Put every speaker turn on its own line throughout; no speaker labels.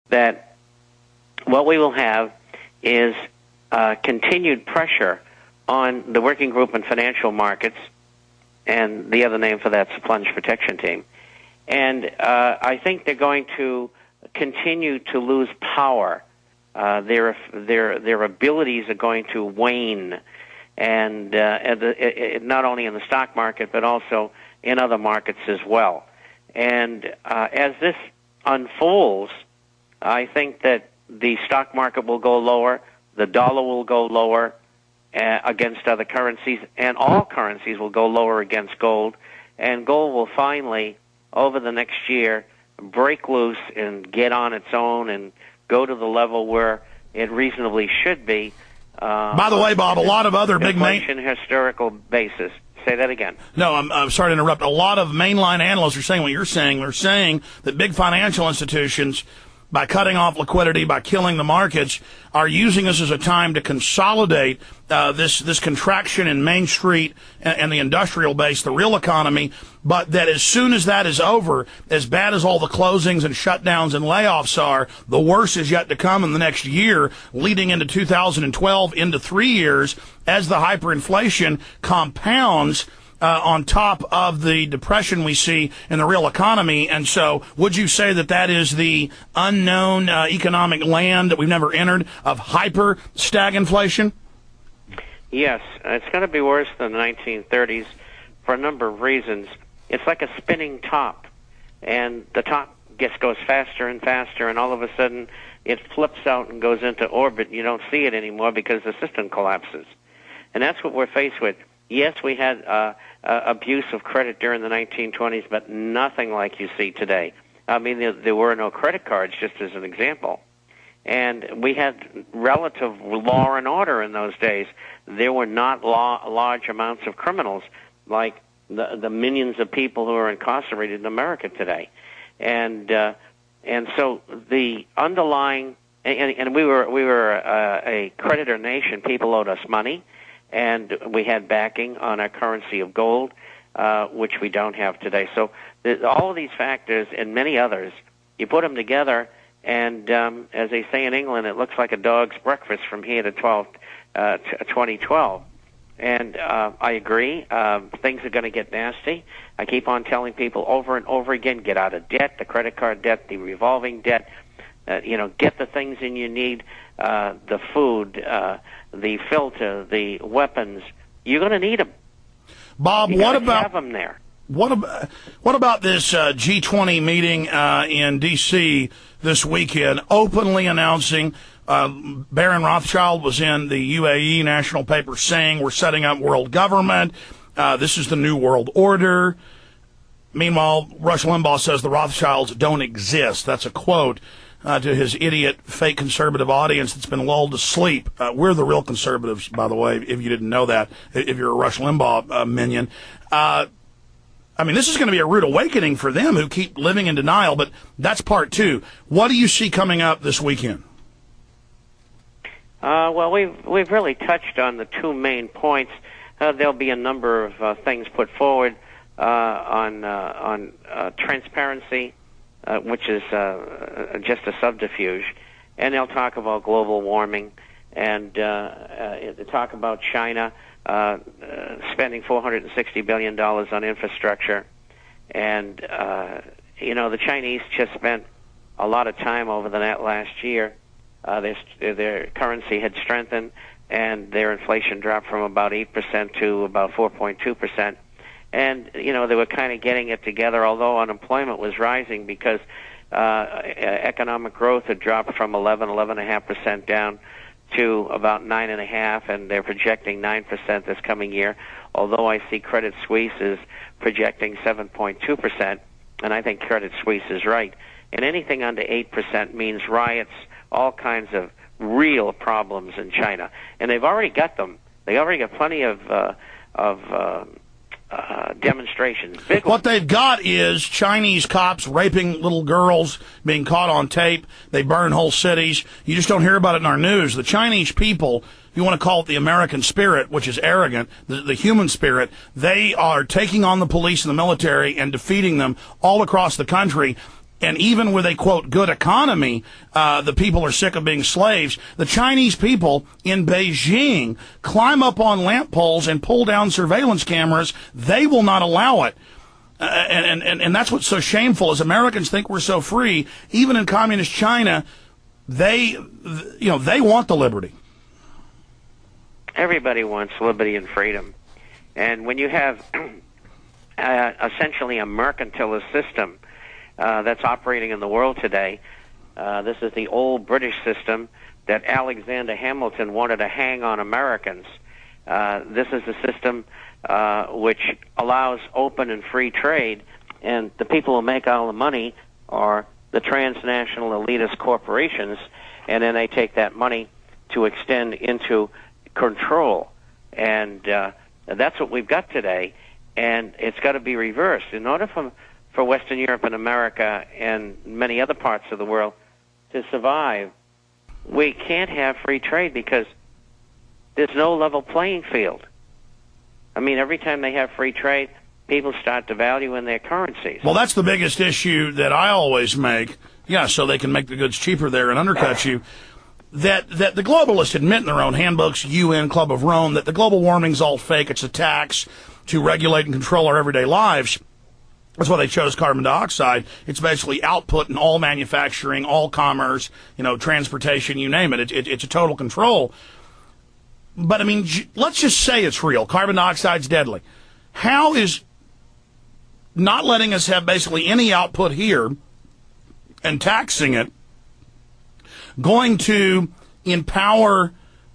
that what we will have is continued pressure on the working group and financial markets, and the other name for that's the plunge protection team. And I think they're going to continue to lose power. Their abilities are going to wane, and not only in the stock market but also in other markets as well. And as this unfolds, I think that the stock market will go lower, the dollar will go lower against other currencies, and all currencies will go lower against gold, and gold will finally, over the next year, break loose and get on its own and go to the level where it reasonably should be.
By the way, Bob, a lot of other big
historical basis. Say that again.
No, I'm sorry to interrupt. A lot of mainline analysts are saying what you're saying. They're saying that big financial institutions, by cutting off liquidity, by killing the markets, are using this as a time to consolidate this contraction in Main Street and the industrial base, the real economy, but that as soon as that is over, as bad as all the closings and shutdowns and layoffs are, the worst is yet to come in the next year, leading into 2012, into 3 years, as the hyperinflation compounds on top of the depression we see in the real economy. And so would you say that that is the unknown economic land that we've never entered of hyper-stagflation?
Yes, it's going to be worse than the 1930s for a number of reasons. It's like a spinning top, and the top goes faster and faster, and all of a sudden it flips out and goes into orbit, and you don't see it anymore because the system collapses. And that's what we're faced with. Yes, we had abuse of credit during the 1920s, but nothing like you see today. I mean, there were no credit cards, just as an example. And we had relative law and order in those days. There were not large amounts of criminals like the millions of people who are incarcerated in America today. And so the underlying, and we were a creditor nation. People owed us money, and we had backing on our currency of gold, which we don't have today. So all of these factors and many others, you put them together, and as they say in England, it looks like a dog's breakfast from here to 2012. And I agree, things are going to get nasty. I keep on telling people over and over again, get out of debt, the credit card debt, the revolving debt, get the things in you need, the food, the filter, the weapons. You're going to need them.
Bob,
what about have them there?
What about this G20 meeting in D.C. this weekend, openly announcing Baron Rothschild was in the UAE national paper saying we're setting up world government. This is the new world order. Meanwhile, Rush Limbaugh says the Rothschilds don't exist. That's a quote to his idiot, fake conservative audience that's been lulled to sleep. We're the real conservatives, by the way, if you didn't know that, if you're a Rush Limbaugh minion. I mean, this is going to be a rude awakening for them who keep living in denial, but that's part two. What do you see coming up this weekend?
Well, we've really touched on the two main points. There'll be a number of things put forward on transparency, which is just a subterfuge, and they'll talk about global warming, and they talk about China spending $460 billion on infrastructure, and the Chinese just spent a lot of time over the last year. Their currency had strengthened, and their inflation dropped from about 8% to about 4.2%. And, they were kind of getting it together, although unemployment was rising because economic growth had dropped from 11.5% down to about 9.5%, and they're projecting 9% this coming year, although I see Credit Suisse is projecting 7.2%, and I think Credit Suisse is right. And anything under 8% means riots, all kinds of real problems in China. And they've already got them. They already got plenty of demonstrations.
What they've got is Chinese cops raping little girls, being caught on tape. They burn whole cities. You just don't hear about it in our news. The Chinese people, if you want to call it the American spirit, which is arrogant, the human spirit, they are taking on the police and the military and defeating them all across the country. And even with a, quote, good economy, the people are sick of being slaves. The Chinese people in Beijing climb up on lamp poles and pull down surveillance cameras. They will not allow it. And that's what's so shameful is Americans think we're so free. Even in communist China, they want the liberty.
Everybody wants liberty and freedom. And when you have essentially a mercantilist system that's operating in the world today, this is the old British system that Alexander Hamilton wanted to hang on Americans. This is a system which allows open and free trade, and the people who make all the money are the transnational elitist corporations, and then they take that money to extend into control. And that's what we've got today, and it's got to be reversed. In order for Western Europe and America and many other parts of the world to survive, we can't have free trade because there's no level playing field. I mean, every time they have free trade, people start devaluing their currencies.
Well, that's the biggest issue that I always make. Yeah, so they can make the goods cheaper there and undercut you. That the globalists admit in their own handbooks, UN, Club of Rome, that the global warming's all fake. It's a tax to regulate and control our everyday lives. That's why they chose carbon dioxide. It's basically output in all manufacturing, all commerce, transportation, you name it. It's a total control. But, I mean, let's just say it's real. Carbon dioxide's deadly. How is not letting us have basically any output here and taxing it going to empower,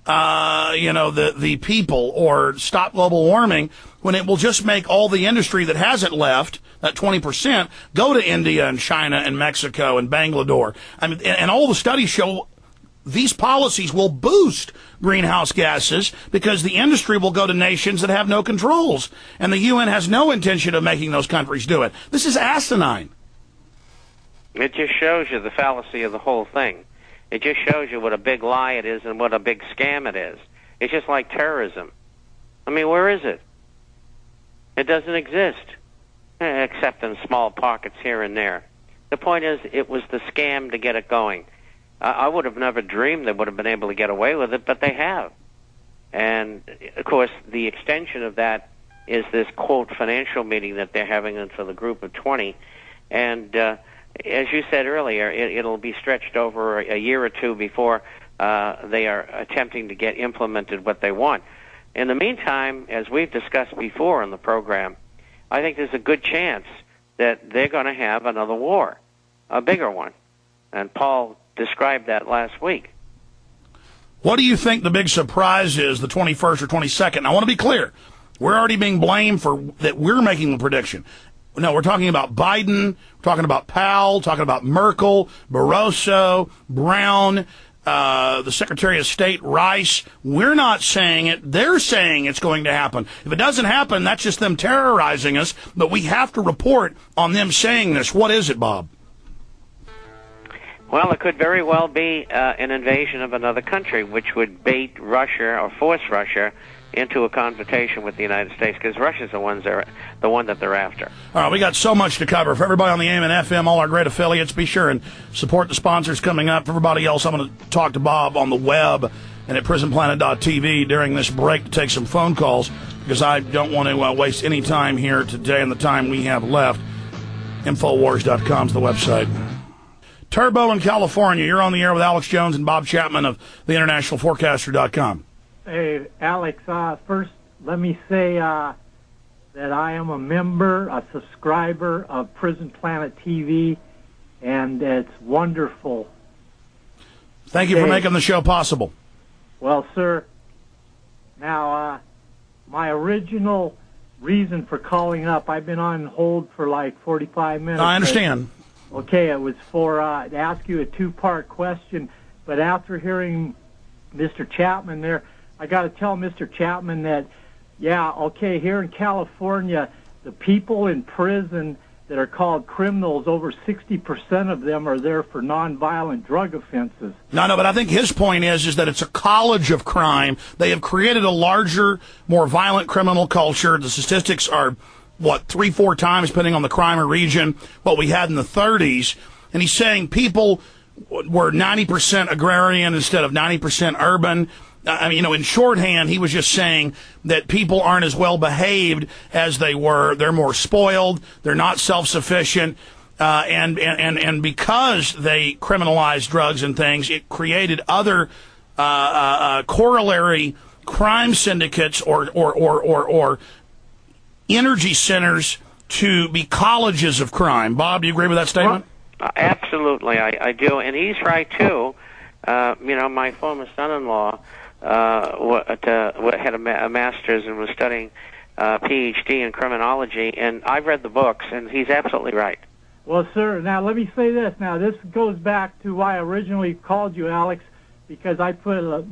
the people or stop global warming when it will just make all the industry that hasn't left, that 20%, go to India and China and Mexico and Bangalore? I mean, and all the studies show these policies will boost greenhouse gases because the industry will go to nations that have no controls, and the UN has no intention of making those countries do it. This is asinine.
It just shows you the fallacy of the whole thing. It just shows you what a big lie it is and what a big scam it is. It's just like terrorism. I mean, where is it? It doesn't exist, except in small pockets here and there. The point is, it was the scam to get it going. I would have never dreamed they would have been able to get away with it, but they have. And, of course, the extension of that is this, quote, financial meeting that they're having for the group of 20. And as you said earlier, it'll be stretched over a year or two before they are attempting to get implemented what they want. In the meantime, as we've discussed before in the program, I think there's a good chance that they're going to have another war, a bigger one. And Paul described that last week.
What do you think the big surprise is, the 21st or 22nd? I want to be clear. We're already being blamed for that we're making the prediction. No, we're talking about Biden, we're talking about Powell, talking about Merkel, Barroso, Brown, the Secretary of State, Rice. We're not saying it. They're saying it's going to happen. If it doesn't happen, that's just them terrorizing us. But we have to report on them saying this. What is it, Bob?
Well, it could very well be an invasion of another country, which would bait Russia or force Russia into a confrontation with the United States, because Russia's the one that they're after.
All right, we got so much to cover. For everybody on the AM and FM, all our great affiliates, be sure and support the sponsors coming up. For everybody else, I'm going to talk to Bob on the web and at prisonplanet.tv during this break to take some phone calls, because I don't want to waste any time here today and the time we have left. Infowars.com is the website. Turbo in California, you're on the air with Alex Jones and Bob Chapman of the internationalforecaster.com.
Hey, Alex, first let me say that I am a member, a subscriber of Prison Planet TV, and it's wonderful.
Thank you for making the show possible.
Well, sir, now, my original reason for calling up, I've been on hold for like 45 minutes.
I understand.
Okay, it was to ask you a two-part question, but after hearing Mr. Chapman there, I got to tell Mr. Chapman that, here in California, the people in prison that are called criminals, over 60% of them are there for nonviolent drug offenses.
No, but I think his point is that it's a college of crime. They have created a larger, more violent criminal culture. The statistics are 3-4 times, depending on the crime or region, what we had in the 30s. And he's saying people were 90% agrarian instead of 90% urban. I mean, in shorthand, he was just saying that people aren't as well behaved as they were. They're more spoiled. They're not self-sufficient. And because they criminalized drugs and things, it created other corollary crime syndicates or energy centers to be colleges of crime. Bob, do you agree with that statement?
Well, absolutely, I do, and he's right too. My former son-in-law had a master's and was studying PhD in criminology, and I've read the books, and he's absolutely right.
Well, sir, now let me say this. Now, this goes back to why I originally called you, Alex, because I put a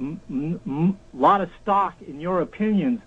lot of stock in your opinions.